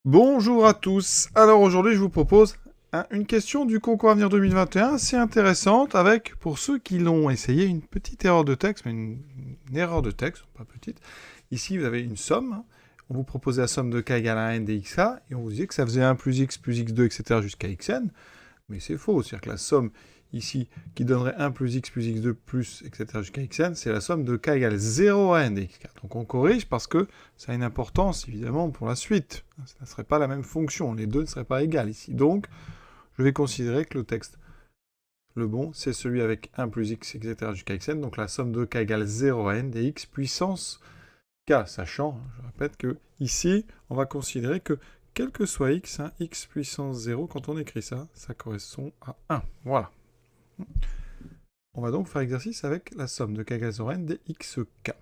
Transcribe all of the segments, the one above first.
Bonjour à tous. Alors aujourd'hui, je vous propose une question du concours Avenir 2021 assez intéressante avec, pour ceux qui l'ont essayé, une petite erreur de texte, mais une erreur de texte, pas petite. Ici, vous avez une somme. On vous proposait la somme de k égale à n dx et on vous disait que ça faisait 1 plus x 2, etc. jusqu'à xn. Mais c'est faux, c'est-à-dire que la somme ici qui donnerait 1 plus x2 plus, etc. jusqu'à xn, c'est la somme de k égale 0 à n dx. Donc on corrige parce que ça a une importance évidemment pour la suite. Ça ne serait pas la même fonction, les deux ne seraient pas égales ici. Donc je vais considérer que le texte, le bon, c'est celui avec 1 plus x, etc. jusqu'à xn, donc la somme de k égale 0 à n dx puissance k, sachant, je répète que ici, on va considérer que quel que soit x, x puissance 0, quand on écrit ça, ça correspond à 1. Voilà. On va donc faire exercice avec la somme de k égale 0 n dxk.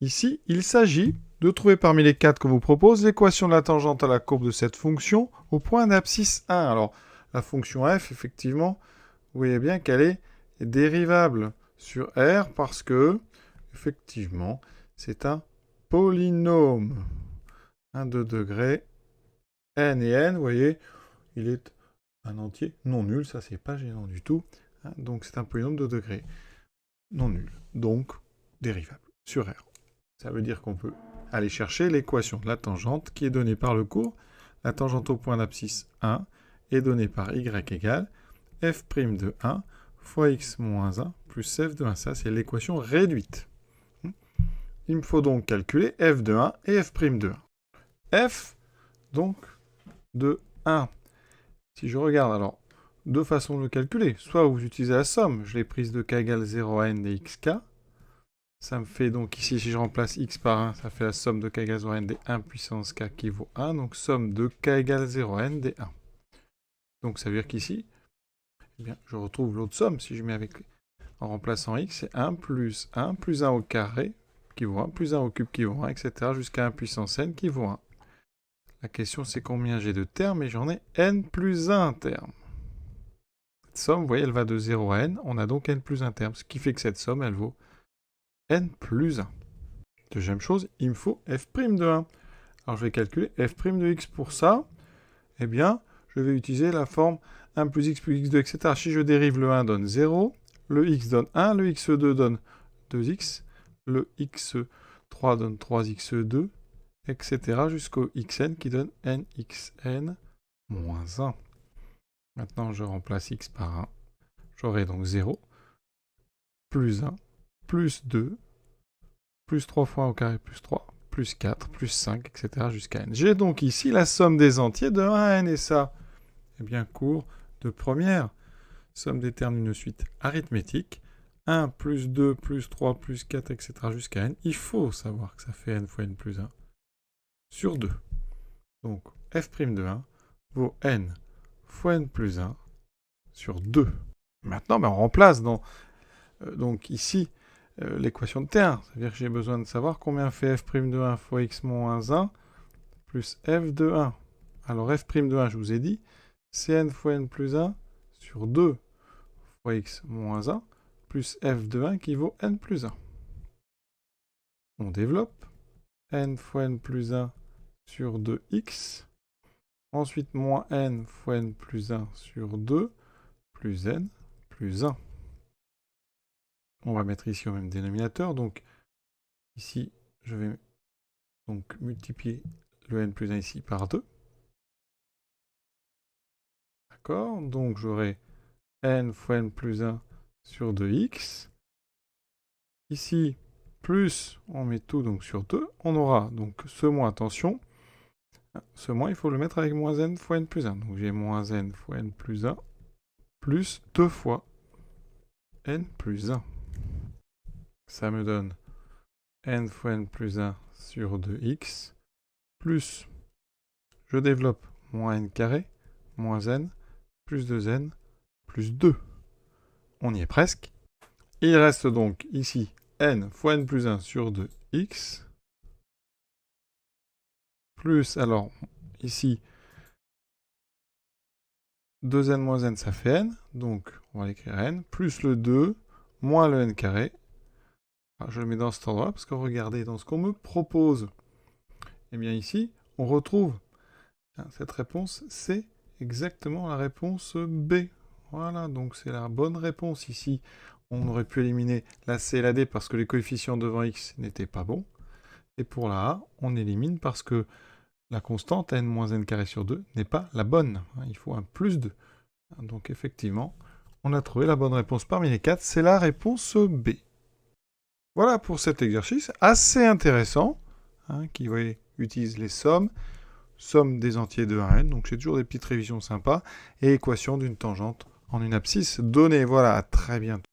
Ici, il s'agit de trouver parmi les 4 qu'on vous propose l'équation de la tangente à la courbe de cette fonction au point d'abscisse 1. Alors, la fonction f, effectivement, vous voyez bien qu'elle est dérivable sur R parce que, effectivement, c'est un polynôme. 1 de degré, n et n, vous voyez, il est un entier non nul, ça c'est pas gênant du tout. Donc c'est un polynôme de degré non nul, donc dérivable sur R. Ça veut dire qu'on peut aller chercher l'équation de la tangente qui est donnée par le cours. La tangente au point d'abscisse 1 est donnée par y égale f' de 1 fois x moins 1 plus f de 1. Ça, c'est l'équation réduite. Il me faut donc calculer f de 1 et f' de 1. F, donc, de 1. Si je regarde, alors, deux façons de le calculer. Soit vous utilisez la somme, je l'ai prise de k égale 0 à n dxk. Ça me fait donc ici, si je remplace x par 1, ça fait la somme de k égale 0 à n d 1 puissance k qui vaut 1. Donc somme de k égale 0 à n d 1. Donc ça veut dire qu'ici, eh bien, je retrouve l'autre somme. Si je mets avec, en remplaçant x, c'est 1 plus 1 au carré qui vaut 1 plus 1 au cube qui vaut 1, etc. jusqu'à 1 puissance n qui vaut 1. La question c'est combien j'ai de termes et j'en ai n plus 1 termes. Cette somme, vous voyez, elle va de 0 à n. On a donc n plus 1 terme, ce qui fait que cette somme, elle vaut n plus 1. Deuxième chose, il me faut f' de 1. Alors je vais calculer f' de x pour ça. Eh bien, je vais utiliser la forme 1 plus x2, etc. Si je dérive, le 1 donne 0, le x donne 1, le x2 donne 2x, le x3 donne 3x2, etc. jusqu'au xn qui donne nxn moins 1. Maintenant, je remplace x par 1. J'aurai donc 0, plus 1, plus 2, plus 3 fois 1 au carré, plus 3, plus 4, plus 5, etc. jusqu'à n. J'ai donc ici la somme des entiers de 1 à n, et ça, eh bien, cours de première. Somme des termes d'une suite arithmétique. 1 plus 2 plus 3 plus 4, etc. jusqu'à n. Il faut savoir que ça fait n fois n plus 1 sur 2. Donc, f' de 1 vaut n fois n plus 1 sur 2. Maintenant, on remplace dans, donc ici, l'équation de terme. C'est-à-dire que j'ai besoin de savoir combien fait f' de 1 fois x moins 1 plus f de 1. Alors f' de 1, je vous ai dit, c'est n fois n plus 1 sur 2 fois x moins 1 plus f de 1 qui vaut n plus 1. On développe n fois n plus 1 sur 2x. Ensuite, moins n fois n plus 1 sur 2 plus n plus 1. On va mettre ici au même dénominateur. Donc, ici, je vais donc multiplier le n plus 1 ici par 2. D'accord? Donc, j'aurai n fois n plus 1 sur 2x. Ici, plus, on met tout donc sur 2. On aura donc ce moins, attention, ce moins, il faut le mettre avec moins n fois n plus 1. Donc, j'ai moins n fois n plus 1 plus 2 fois n plus 1. Ça me donne n fois n plus 1 sur 2x, plus, je développe, moins n carré, moins n, plus 2n, plus 2. On y est presque. Il reste donc ici n fois n plus 1 sur 2x, plus, alors, ici, 2n moins n, ça fait n, donc on va écrire n, plus le 2, moins le n carré. Alors, je le mets dans cet endroit, parce que regardez, dans ce qu'on me propose, eh bien ici, on retrouve cette réponse, c'est exactement la réponse B. Voilà, donc c'est la bonne réponse ici. On aurait pu éliminer la C et la D parce que les coefficients devant x n'étaient pas bons. Et pour la A, on élimine parce que la constante n moins n carré sur 2 n'est pas la bonne. Il faut un plus 2. Donc effectivement, on a trouvé la bonne réponse parmi les 4. C'est la réponse B. Voilà pour cet exercice assez intéressant, qui utilise les sommes, somme des entiers de 1 à n, donc c'est toujours des petites révisions sympas, et équation d'une tangente en une abscisse donnée. Voilà, à très bientôt.